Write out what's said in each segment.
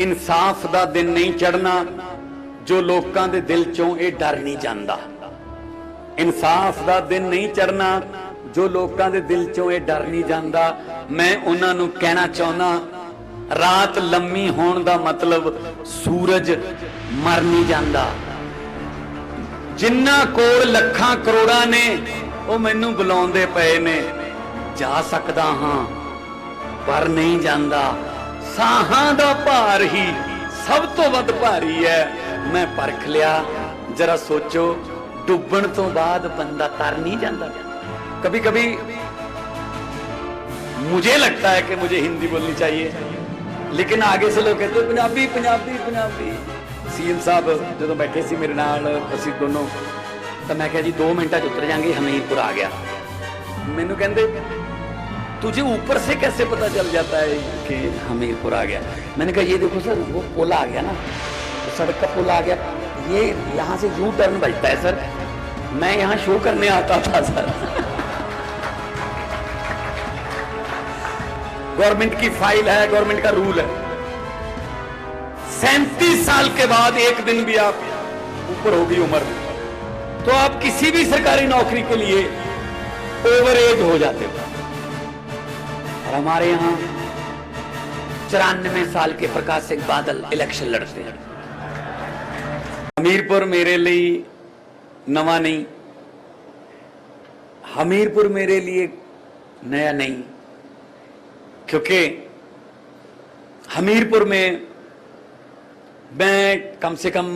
इंसाफ दा दिन नहीं चढ़ना जो लोकां दे दिल चों ये डर नहीं जांदा। इंसाफ दा दिन नहीं चढ़ना जो लोकां दे दिल चों ये डर नहीं जांदा। मैं उन्हां नूं कहना चाहुंदा, रात लम्मी होण दा मतलब सूरज मर नहीं जांदा। जिन्ना कोल लखां करोड़ां ने वो मैनूं बुलाउंदे पए ने, जा सकदा हां पर नहीं जांदा। साहां दा भार ही सब तो वध भारी है। मैं परख लिया, जरा सोचो, डुबण तो बाद बंदा तर नहीं जाता। कभी कभी मुझे लगता है कि मुझे हिंदी बोलनी चाहिए, लेकिन आगे से लोग कहते पंजाबी पंजाबी पंजाबी। सीएम साहब जो बैठे सी मेरे नाल, असीं दोनों, तो मैं कहा जी 2 मिनट उतर जाएंगे, हमीरपुर आ गया। मैनू कहते तुझे ऊपर से कैसे पता चल जाता है कि हमीरपुर आ गया? मैंने कहा ये देखो सर, वो पुल आ गया ना, सड़क का पुल आ गया, ये यहाँ से यू टर्न बजता है सर, मैं यहाँ शो करने आता था सर। गवर्नमेंट की फाइल है, गवर्नमेंट का रूल है। 37 साल के बाद एक दिन भी आप ऊपर होगी उम्र, तो आप किसी भी सरकारी नौकरी के लिए ओवर एज हो जाते हो। और हमारे यहां 94 साल के प्रकाश सिंह बादल इलेक्शन लड़ते हैं। हमीरपुर मेरे लिए नवा नहीं, हमीरपुर मेरे लिए नया नहीं, क्योंकि हमीरपुर में मैं कम से कम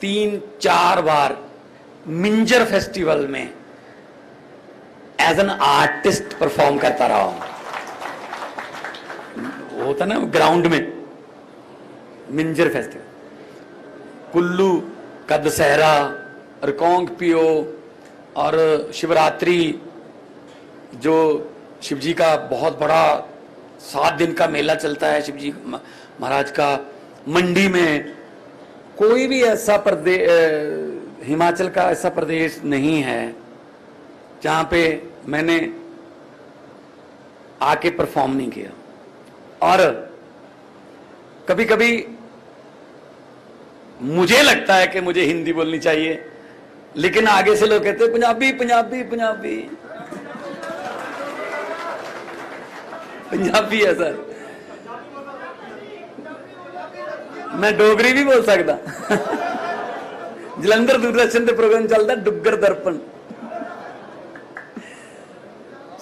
3-4 बार मिंजर फेस्टिवल में एज एन आर्टिस्ट परफॉर्म करता रहा हूं। होता ना ग्राउंड में मिंजर फेस्टिवल, कुल्लू का दशहरा, रिकांगपिओ और शिवरात्रि, जो शिवजी का बहुत बड़ा 7 दिन का मेला चलता है शिवजी महाराज का। मंडी में कोई भी ऐसा प्रदेश, हिमाचल का ऐसा प्रदेश नहीं है जहां पे मैंने आके परफॉर्म नहीं किया। और कभी कभी मुझे लगता है कि मुझे हिंदी बोलनी चाहिए, लेकिन आगे से लोग कहते हैं पंजाबी पंजाबी पंजाबी पंजाबी है सर। मैं डोगरी भी बोल सकता। जलंधर दूरदर्शन के प्रोग्राम चलता डुग्गर दर्पण।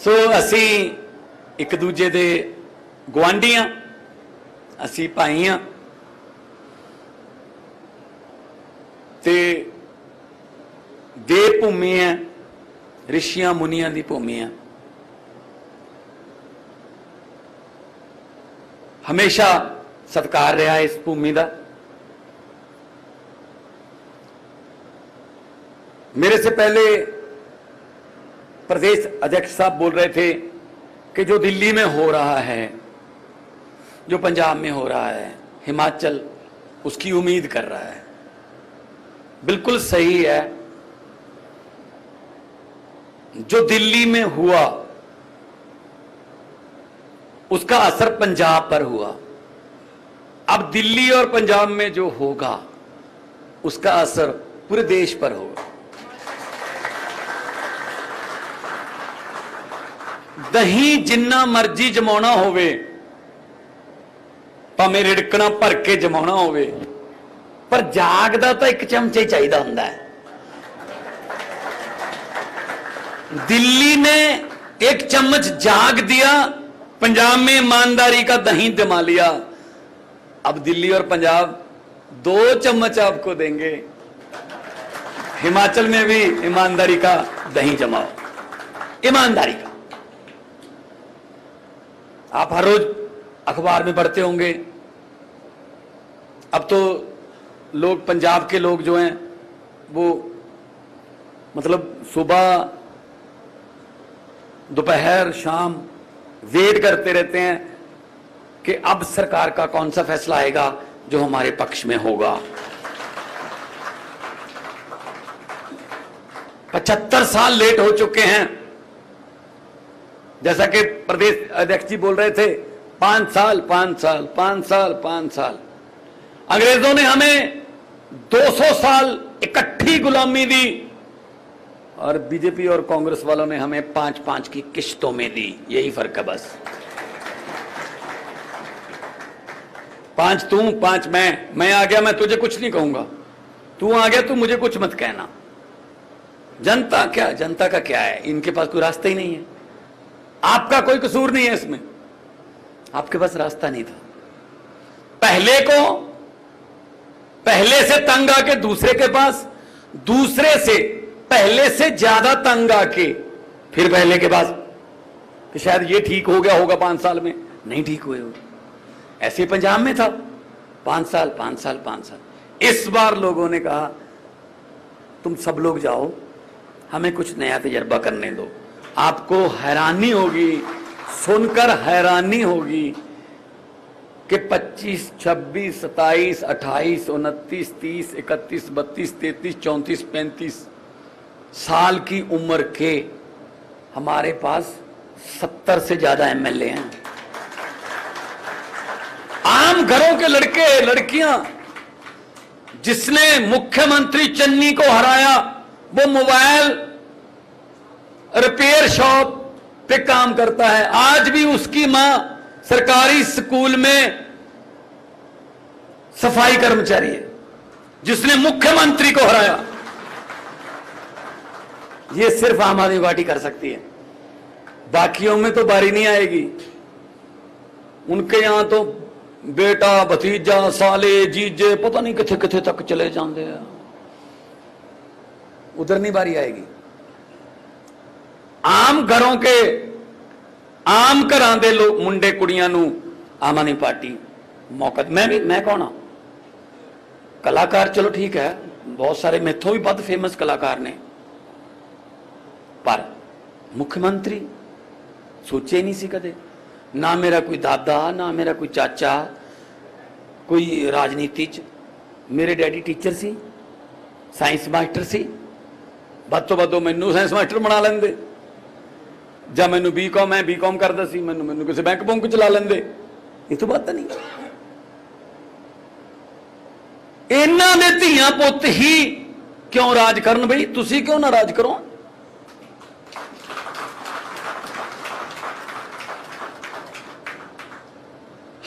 सो असी एक दूजे दे गुआंढी हाँ, असी भाई हाँ, ते देव भूमि है, ऋषियां मुनियां की भूमि है। हमेशा सत्कार रहा है इस भूमि का। मेरे से पहले प्रदेश अध्यक्ष साहब बोल रहे थे कि जो दिल्ली में हो रहा है, जो पंजाब में हो रहा है, हिमाचल उसकी उम्मीद कर रहा है। बिल्कुल सही है। जो दिल्ली में हुआ उसका असर पंजाब पर हुआ। अब दिल्ली और पंजाब में जो होगा उसका असर पूरे देश पर होगा। दही जिन्ना मर्जी जमाना होवे, भावें रिड़कना भर के जमाना होवे, पर जागदा तो एक चमचे चाहिए हुंदा है। दिल्ली ने एक चम्मच जाग दिया, पंजाब में ईमानदारी का दही जमा लिया। अब दिल्ली और पंजाब 2 चम्मच आपको देंगे। हिमाचल में भी ईमानदारी का दही जमाओ, ईमानदारी का। आप हर रोज अखबार में पढ़ते होंगे। अब तो लोग, पंजाब के लोग जो हैं वो मतलब सुबह दोपहर शाम वेट करते रहते हैं कि अब सरकार का कौन सा फैसला आएगा जो हमारे पक्ष में होगा। 75 साल लेट हो चुके हैं। जैसा कि प्रदेश अध्यक्ष जी बोल रहे थे 5 साल 5 साल 5 साल 5 साल अंग्रेजों ने हमें 200 साल इकट्ठी गुलामी दी और बीजेपी और कांग्रेस वालों ने हमें 5-5 की किश्तों में दी। यही फर्क है बस। 5 तू 5 मैं आ गया, मैं तुझे कुछ नहीं कहूंगा, तू आ गया, तू मुझे कुछ मत कहना। जनता का क्या है, इनके पास कोई रास्ता ही नहीं है। आपका कोई कसूर नहीं है इसमें, आपके पास रास्ता नहीं था। पहले से तंग आके दूसरे के पास, दूसरे से पहले से ज्यादा तंग आके फिर पहले के पास कि शायद ये ठीक हो गया होगा 5 साल में, नहीं ठीक हुए हो। ऐसे पंजाब में था 5 साल 5 साल 5 साल। इस बार लोगों ने कहा तुम सब लोग जाओ, हमें कुछ नया तजर्बा करने दो। आपको हैरानी होगी, सुनकर हैरानी होगी कि 25, 26, 27, 28, 29, 30, 31, 32, 33, 34, 35 साल की उम्र के हमारे पास 70 से ज्यादा एमएलए हैं। आम घरों के लड़के लड़कियां, जिसने मुख्यमंत्री चन्नी को हराया वो मोबाइल रिपेयर शॉप पे काम करता है। आज भी उसकी मां सरकारी स्कूल में सफाई कर्मचारी है, जिसने मुख्यमंत्री को हराया। ये सिर्फ आम आदमी पार्टी कर सकती है, बाकियों में तो बारी नहीं आएगी। उनके यहां तो बेटा भतीजा साले जीजे पता नहीं किथे किथे तक चले जाते हैं, उधर नहीं बारी आएगी। आम घरों के आम घरां दे लोग मुंडे कुड़ियां नू आम आदमी पार्टी मौका। मैं कौन हाँ कलाकार, चलो ठीक है, बहुत सारे मेथों भी बहुत फेमस कलाकार ने, पर मुख्यमंत्री सोचे ही नहीं सी कदे। ना मेरा कोई दादा, ना मेरा कोई चाचा कोई राजनीति च। मेरे डैडी टीचर सी, साइंस मास्टर सी, बदों बदों मैनू साइंस मास्टर बना लेंदे, ਜਾਂ ਮੈਨੂੰ बीकॉम है बीकॉम करता सी, मैनू किसी बैंक बुंक चला लेंदे। ये तो बात नहीं। इन्हां दे धीआं पुत्त ही क्यों राज करन बई, तुसी क्यों ना राज करो।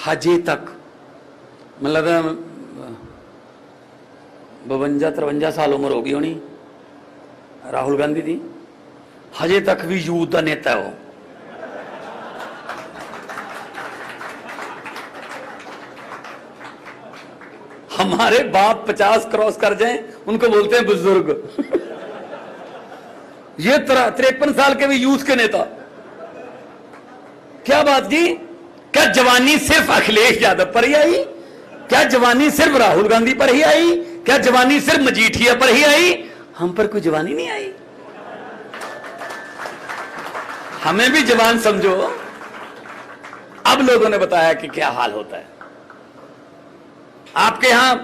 हजे तक मतलब 52-53 साल उम्र होगी होनी राहुल गांधी दी, हजे तक भी यूथ का नेता हो। हमारे बाप 50 क्रॉस कर जाएं उनको बोलते हैं बुजुर्ग। ये 53 साल के भी यूथ के नेता। क्या बात जी, क्या जवानी सिर्फ अखिलेश यादव पर ही आई? क्या जवानी सिर्फ राहुल गांधी पर ही आई? क्या जवानी सिर्फ मजीठिया पर ही आई? हम पर कोई जवानी नहीं आई? हमें भी जवान समझो। अब लोगों ने बताया कि क्या हाल होता है। आपके यहां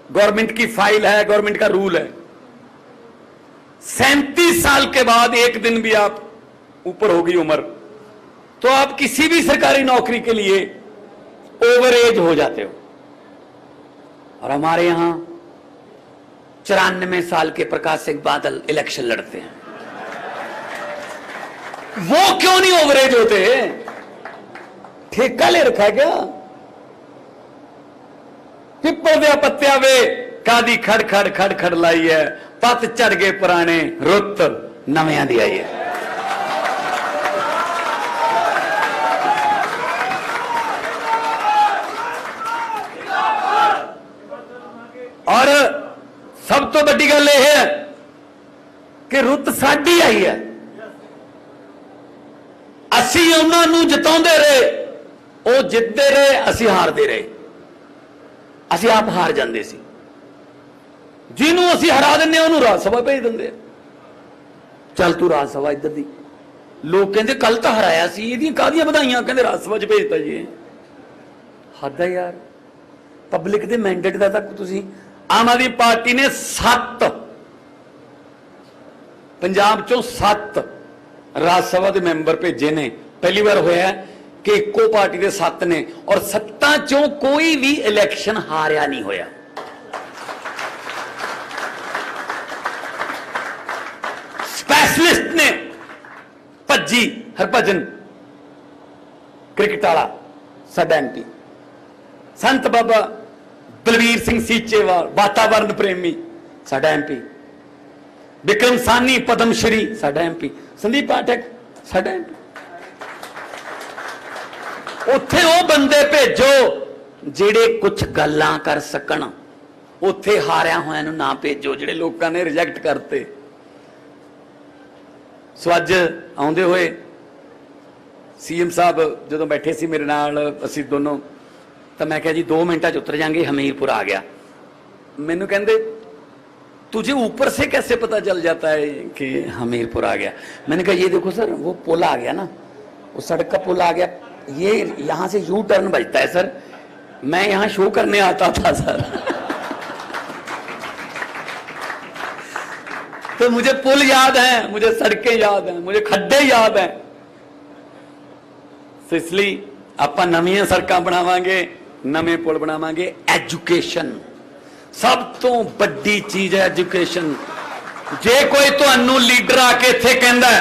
गवर्नमेंट की फाइल है, गवर्नमेंट का रूल है, 37 साल के बाद एक दिन भी आप ऊपर होगी उम्र तो आप किसी भी सरकारी नौकरी के लिए ओवर एज हो जाते हो। और हमारे यहां 94 साल के प्रकाश सिंह बादल इलेक्शन लड़ते हैं। वो क्यों नहीं ओवर एज होते? ठेका ले रखा है क्या? पिपल दे पत्तिया वे कादी खड़ खड़ खड़ खड़ लाई है, पत चढ़ गए पुराने रुत नवियां दी आई है। और सब तो बड़ी गल यह है कि रुत साडी आई है। असी उन्होंने जिताते रहे, वो जितते रहे, असी हारते रहे। असी आप हार जाते सी, जिन्हों असी हरा दें उन्होंने राज सभा भेज देंगे। चल तू राज सभा इधर दी। लोग कहते कल तो हराया सी, ये कादियां बधाइयां, कहते राज सभा च भेजता जी। हद है यार, पब्लिक के मैंडेट का तक तुसी। आम आदमी पार्टी ने 7 पंजाब चों 7 राज सभा के मैंबर भेजे ने, पहली बार होया कि इक्को पार्टी के 7 ने और 7 चों कोई भी इलैक्शन हारिया नहीं होया। स्पेशलिस्ट ने भज्जी हरभजन क्रिकेट वाला साडा एमपी, संत बाबा बलवीर सिंह सीचेवाल वातावरण प्रेमी साडा एमपी, विक्रम सानी पद्मश्री साडा एमपी, संदीप पाठक साडा एमपी। उत्थे वो बंदे भेजो जेड़े कुछ गल्लां कर सकन, उत्थे हारिया होया नूं ना भेजो जेड़े लोकां ने रिजेक्ट करते। सो अज आउंदे होए सीएम साहब जदों बैठे सी मेरे नाल असीं दोनों, तो मैं कहा जी 2 मिनटां च उतर जाएंगे, हमीरपुर आ गया। मैनू कहंदे तुझे ऊपर से कैसे पता चल जाता है कि हमीरपुर आ गया? मैंने कहा ये देखो सर, वो पुल आ गया ना, वो सड़क का पुल आ गया, ये यहां से यू टर्न बजता है सर, मैं यहां शो करने आता था सर। तो मुझे पुल याद है, मुझे सड़कें याद हैं, मुझे खड्डे याद हैं। तो इसलिए आपां नवीं सड़कां बनावांगे, नवे पुल बनावांगे। एजुकेशन सब तो बड़ी चीज है, एजुकेशन। जे कोई तुहानू लीडर आके इत्थे कहंदा,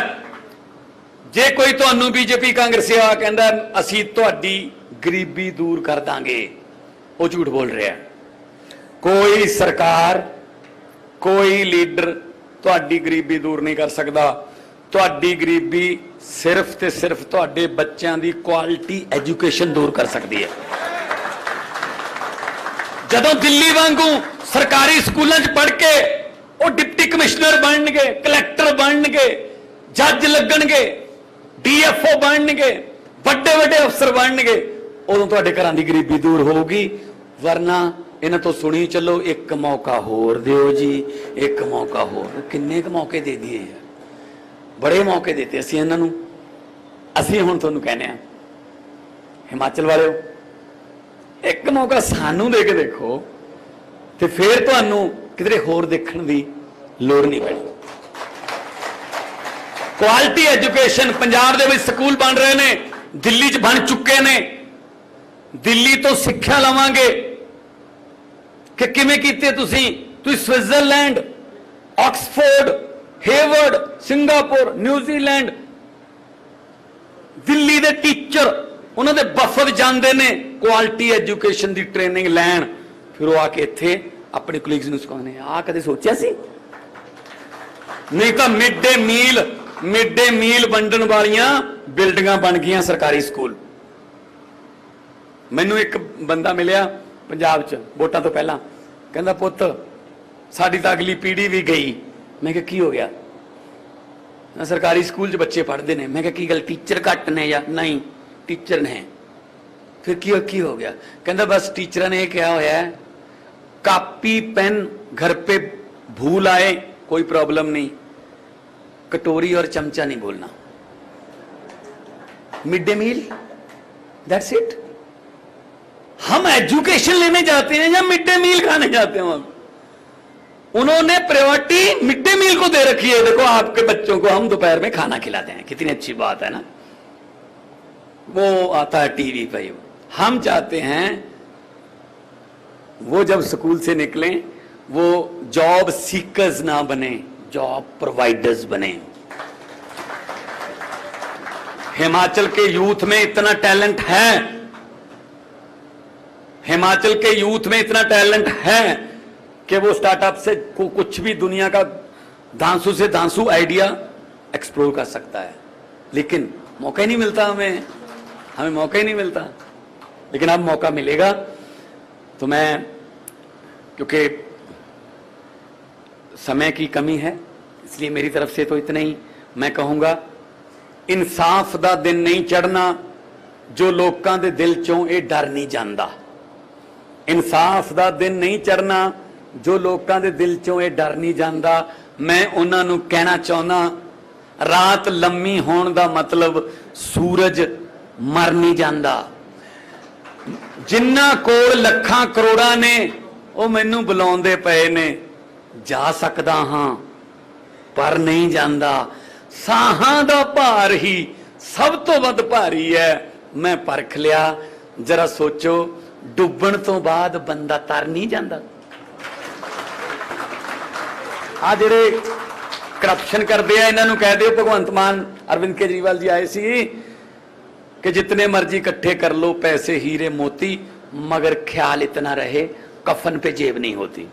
जे कोई तुहानू बीजेपी कांग्रेसी आ कहंदा असीं तुहाडी गरीबी दूर कर दांगे, वो झूठ बोल रहा है। कोई सरकार, कोई लीडर तुहाडी गरीबी दूर नहीं कर सकता। तुहाडी गरीबी सिर्फ ते सिर्फ तुहाडे बच्चों की क्वालिटी एजुकेशन दूर कर सकती है। जदों दिल्ली वांगू सरकारी स्कूलों च पढ़ के वो डिप्टी कमिश्नर बनणगे, कलैक्टर बनणगे, जज लगणगे, डीएफओ बनणगे, बड़े बड़े अफसर बनणगे, उदों तुहाडे घरां दी गरीबी दूर होगी। वरना इन्हां तो सुनी चलो, एक मौका होर दिओ जी, एक मौका होर। किन्ने क मौके दे दिए यार, बड़े मौके देते असीं इन्हां नूं। असीं हुण तुहानूं कहने आ, हिमाचल वालिओ एक मौका सानू दे के देखो, तो फिर तुहानूं किधरे होर देखण दी लोड़ नहीं पैनी। Quality education Punjab they which school बन रहे ने, दिल्ली च बन चुके ने। दिल्ली तो सिक्ख्या लवांगे कि किवें कीते तुसीं Switzerland, Oxford, Harvard, Singapore, New Zealand, Delhi दे टीचर उन्हों दे वफद जाते ने क्वालिटी एजुकेशन की ट्रेनिंग लैन, फिर वो आके इत्थे अपने कोलीग्स नूं सिखाने। आ कदे सोचिया सी? नहीं तो मिड डे मील वंडण वालियां बिल्डिंगां बन गई सरकारी स्कूल। मैनू एक बंदा मिलिया पंजाब च वोटां तो पहला, कहंदा पुत्त साडी तां अगली पीढ़ी भी गई। मैं कहा की हो गया? सरकारी स्कूल च बच्चे पढ़ते हैं। मैं कहा की गल, टीचर घट ने या नहीं? टीचर ने। फिर की हो गया? कहता बस टीचर ने क्या होया है, कापी पेन घर पे भूल आए कोई प्रॉब्लम नहीं, कटोरी और चमचा नहीं बोलना। Mid day meal, that's it. हम एजुकेशन लेने जाते हैं या मिड डे मील खाने जाते हैं? उन्होंने प्रायोरिटी मिड डे मील को दे रखी है। देखो आपके बच्चों को हम दोपहर में खाना खिलाते हैं, कितनी अच्छी बात है ना। वो आता है टीवी पर। हम चाहते हैं वो जब स्कूल से निकले वो जॉब सीकर्स ना बने, जॉब प्रोवाइडर्स बने। हिमाचल के यूथ में इतना टैलेंट है, हिमाचल के यूथ में इतना टैलेंट है कि वो स्टार्टअप से कुछ भी दुनिया का धांसू से धांसू आइडिया एक्सप्लोर कर सकता है। लेकिन मौका ही नहीं मिलता, हमें मौका ही नहीं मिलता। लेकिन अब मौका मिलेगा। तो मैं, क्योंकि समय की कमी है, इसलिए मेरी तरफ से तो इतना ही मैं कहूँगा। इंसाफ दा दिन नहीं चढ़ना जो लोगों के दिल चों ये डर नहीं जाता। इंसाफ दा दिन नहीं चढ़ना जो लोगों के दिल चों ये डर नहीं जाता। मैं उन्हां नूं कहना चाहुंदा, रात लम्मी होण दा मतलब सूरज मर नहीं जाता। जिन्ना कोल लखां करोड़ां ने वो मैनू बुलाउंदे पए ने, जा सकदा हां पर नहीं जांदा। साहां दा भार ही सब तो वध भारी है। मैं परख लिया। जरा सोचो, डुबण तो बाद बंदा तर नहीं जाता। आ जेडे करप्शन करते हैं इन्हों कह दो, भगवंत मान अरविंद केजरीवाल जी आए सी कि जितने मर्जी इकट्ठे कर लो पैसे हीरे मोती, मगर ख्याल इतना रहे कफन पे जेब नहीं होती।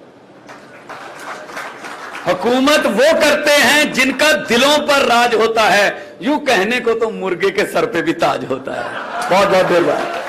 हुकूमत वो करते हैं जिनका दिलों पर राज होता है। यूं कहने को तो मुर्गे के सर पे भी ताज होता है। बहुत बहुत धन्यवाद।